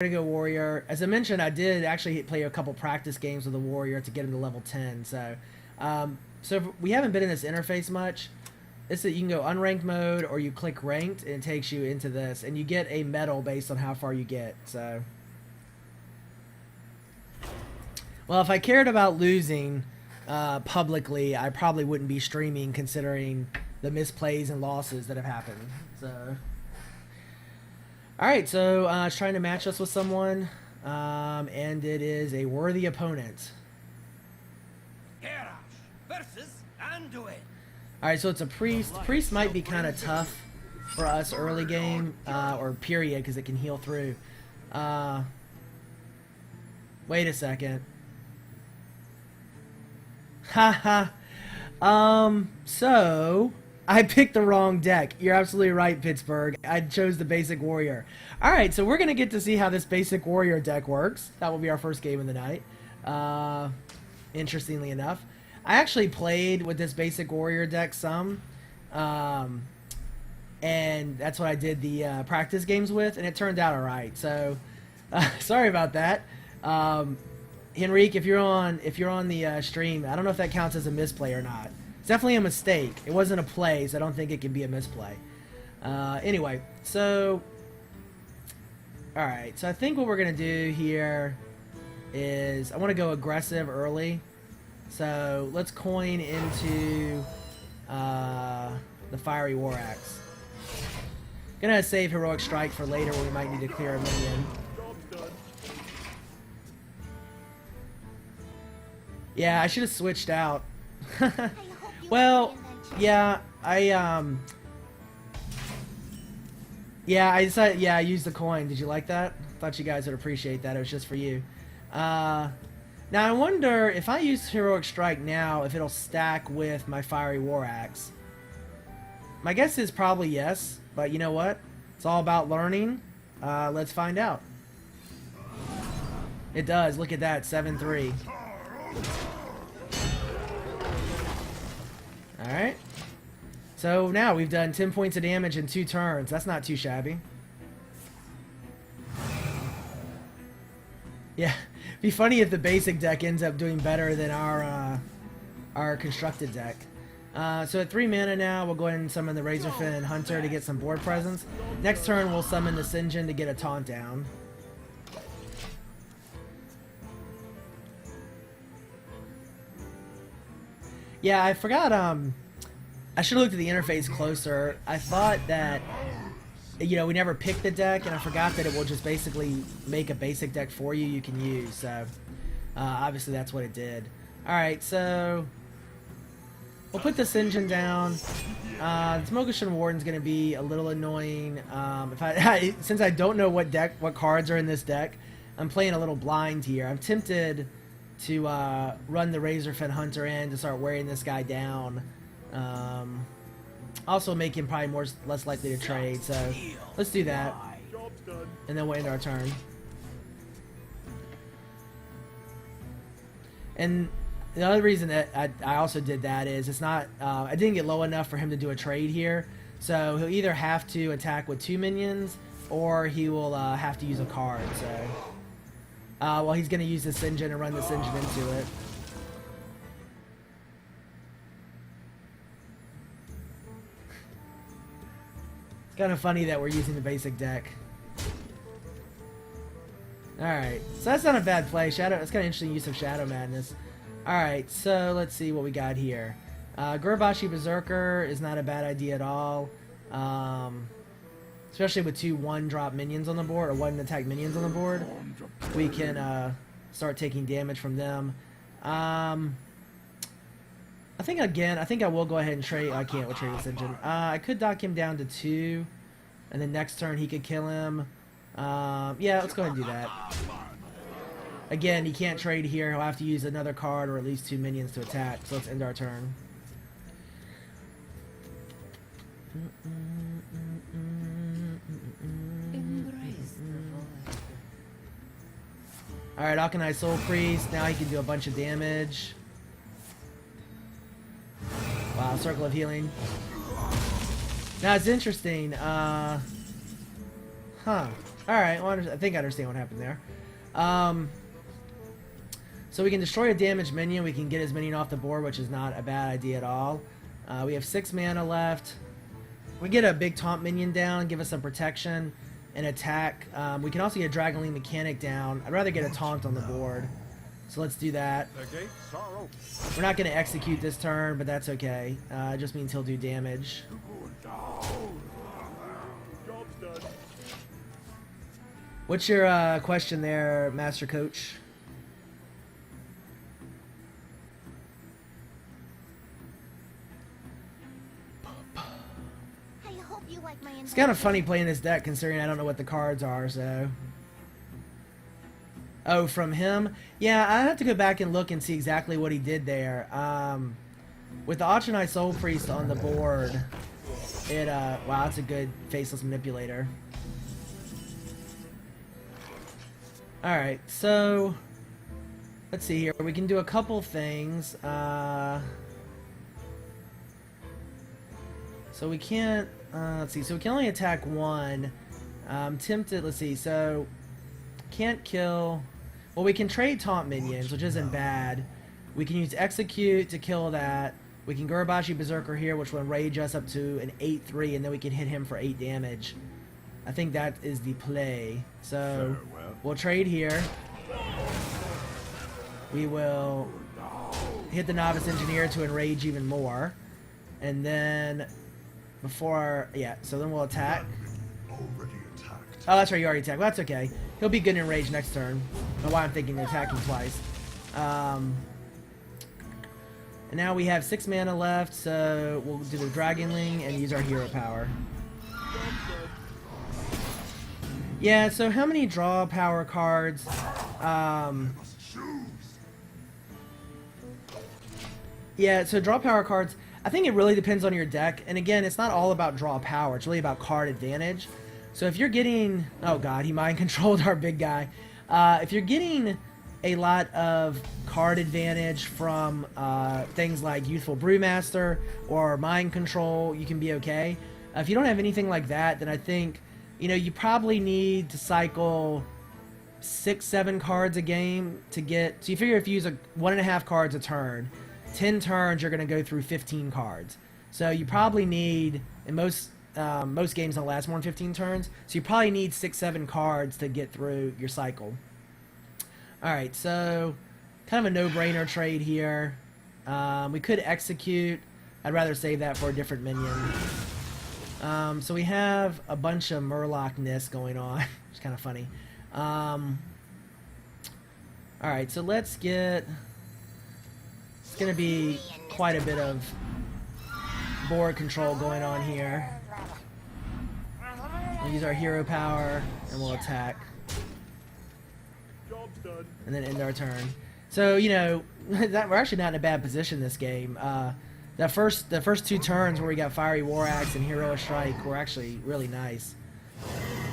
Gonna go warrior. As I mentioned, I did actually play a couple practice games with a warrior to get him to level 10. So if we haven't been in this interface much. It's that you can go unranked mode or you click ranked and it takes you into this, and you get a medal based on how far you get. So, well, if I cared about losing publicly, I probably wouldn't be streaming considering the misplays and losses that have happened. So. Alright, so it's trying to match us with someone, and it is a worthy opponent. Versus Anduin. Alright, so it's a priest. Priest might be kind of tough for us early game, or period, because it can heal through. Wait a second. Haha. So I picked the wrong deck. You're absolutely right, Pittsburgh. I chose the basic warrior. Alright, so we're going to get to see how this basic warrior deck works. That will be our first game of the night. Interestingly enough. I actually played with this basic warrior deck some. And that's what I did the practice games with, and it turned out alright. So, sorry about that. Henrique, if you're on the stream, I don't know if that counts as a misplay or not. It's definitely a mistake. It wasn't a play, so I don't think it can be a misplay. Anyway, so alright, so I think what we're going to do here is I want to go aggressive early. So let's coin into the Fiery War Axe. Gonna save Heroic Strike for later when we might need to clear a minion. Yeah, I should have switched out. Well, yeah, I decided, I used the coin. Did you like that? Thought you guys would appreciate that. It was just for you. Now I wonder if I use Heroic Strike now, if it'll stack with my Fiery War Axe. My guess is probably yes, but you know what? It's all about learning. Let's find out. It does. Look at that, 7-3. Alright. So now we've done 10 points of damage in 2 turns. That's not too shabby. Yeah. Be funny if the basic deck ends up doing better than our constructed deck. So at 3 mana now, we'll go ahead and summon the Razorfin and Hunter to get some board presence. Next turn, we'll summon the Sinjin to get a taunt down. Yeah, I forgot, I should have looked at the interface closer. I thought that, you know, we never picked the deck, and I forgot that it will just basically make a basic deck for you you can use, so obviously that's what it did. Alright, so we'll put this engine down. This Mogushan Warden's going to be a little annoying. Since I don't know what cards are in this deck, I'm playing a little blind here. I'm tempted to run the Razorfin Hunter in to start wearing this guy down. Also make him probably less likely to trade, so let's do that. And then we'll end our turn. And the other reason that I also did that is it's not I didn't get low enough for him to do a trade here, so he'll either have to attack with 2 minions or he will have to use a card. So well, he's going to use this engine and run this engine into it. It's kind of funny that we're using the basic deck. Alright, so that's not a bad play. That's kind of interesting use of Shadow Madness. Alright, so let's see what we got here. Gurbashi Berserker is not a bad idea at all. Especially with 2 1-drop minions on the board, or 1-attack minions on the board. We can start taking damage from them. I think I will go ahead and trade. I can't trade this engine. I could dock him down to 2, and then next turn he could kill him. Yeah, let's go ahead and do that. Again, he can't trade here. He'll have to use another card or at least 2 minions to attack. So let's end our turn. Alright, Akanai Soul Priest. Now he can do a bunch of damage. Wow, Circle of Healing. Now it's interesting. Huh. Alright, well, I think I understand what happened there. So we can destroy a damaged minion. We can get his minion off the board, which is not a bad idea at all. We have 6 mana left. We get a big taunt minion down, give us some protection and attack. We can also get a Dragonling Mechanic down. I'd rather get a taunt on the board. So let's do that. We're not going to execute this turn, but that's okay. It just means he'll do damage. What's your question there, Master Coach? It's kind of funny playing this deck considering I don't know what the cards are, so... Oh, from him? Yeah, I have to go back and look and see exactly what he did there. With the Auctionite Soul Priest on the board, wow, that's a good Faceless Manipulator. Alright, so... Let's see here. We can do a couple things. So we can't... let's see. So we can only attack one. Tempted... Let's see. So... Can't kill... Well, we can trade taunt minions, which isn't bad. We can use Execute to kill that. We can Gurabashi Berserker here, which will enrage us up to an 8-3, and then we can hit him for 8 damage. I think that is the play. So, we'll trade here. We will hit the Novice Engineer to enrage even more. And then, before... Yeah, so then we'll attack. Oh, that's right, you already attacked. Well, that's okay. He'll be good in range next turn. I don't know why I'm thinking attacking twice. And now we have 6 mana left, so we'll do the Dragonling and use our hero power. Yeah, so how many draw power cards? Yeah, so draw power cards, I think it really depends on your deck. And again, it's not all about draw power. It's really about card advantage. So if you're getting... Oh god, he mind controlled our big guy. If you're getting a lot of card advantage from things like Youthful Brewmaster or Mind Control, you can be okay. If you don't have anything like that, then I think, you know, you probably need to cycle 6-7 cards a game to get... So you figure if you use 1.5 cards a turn, 10 turns you're going to go through 15 cards. So you probably need, in most games don't last more than 15 turns, so you probably need 6-7 cards to get through your cycle. Alright, so kind of a no-brainer trade here. We could execute. I'd rather save that for a different minion. So we have a bunch of Murloc-ness going on. It's kind of funny. Alright, so let's get... It's going to be quite a bit of board control going on here. We'll use our hero power, and we'll attack. And then end our turn. So, you know, we're actually not in a bad position this game. The first 2 turns where we got Fiery War Axe and Heroic Strike were actually really nice.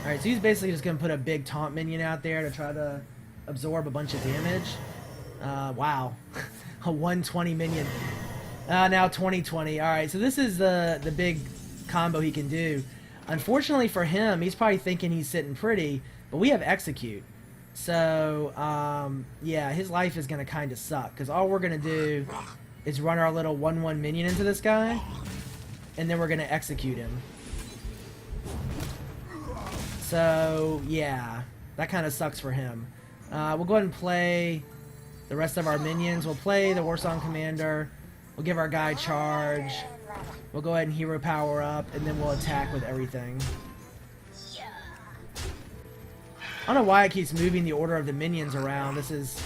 Alright, so he's basically just going to put a big taunt minion out there to try to absorb a bunch of damage. Wow. A 120 minion. Now 2020. Alright, so this is the big combo he can do. Unfortunately for him, he's probably thinking he's sitting pretty, but we have Execute. So, yeah, his life is going to kind of suck, because all we're going to do is run our little 1/1 minion into this guy, and then we're going to execute him. So, yeah, that kind of sucks for him. We'll go ahead and play the rest of our minions. We'll play the Warsong Commander. We'll give our guy charge. We'll go ahead and hero power up, and then we'll attack with everything. I don't know why it keeps moving the order of the minions around. This is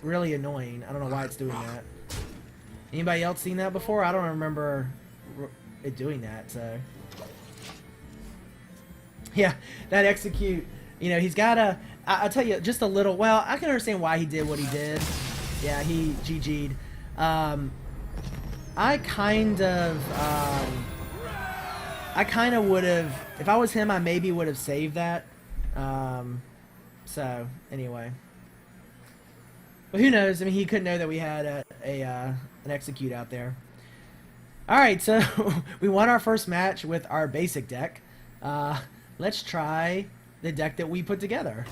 really annoying. I don't know why it's doing that. Anybody else seen that before? I don't remember it doing that, so... Yeah, that execute, you know, he's got a... I'll tell you, just a little... Well, I can understand why he did what he did. Yeah, he GG'd. I kind of would have... If I was him, I maybe would have saved that. So, anyway. But who knows? I mean, he couldn't know that we had an execute out there. Alright, so we won our first match with our basic deck. Let's try the deck that we put together.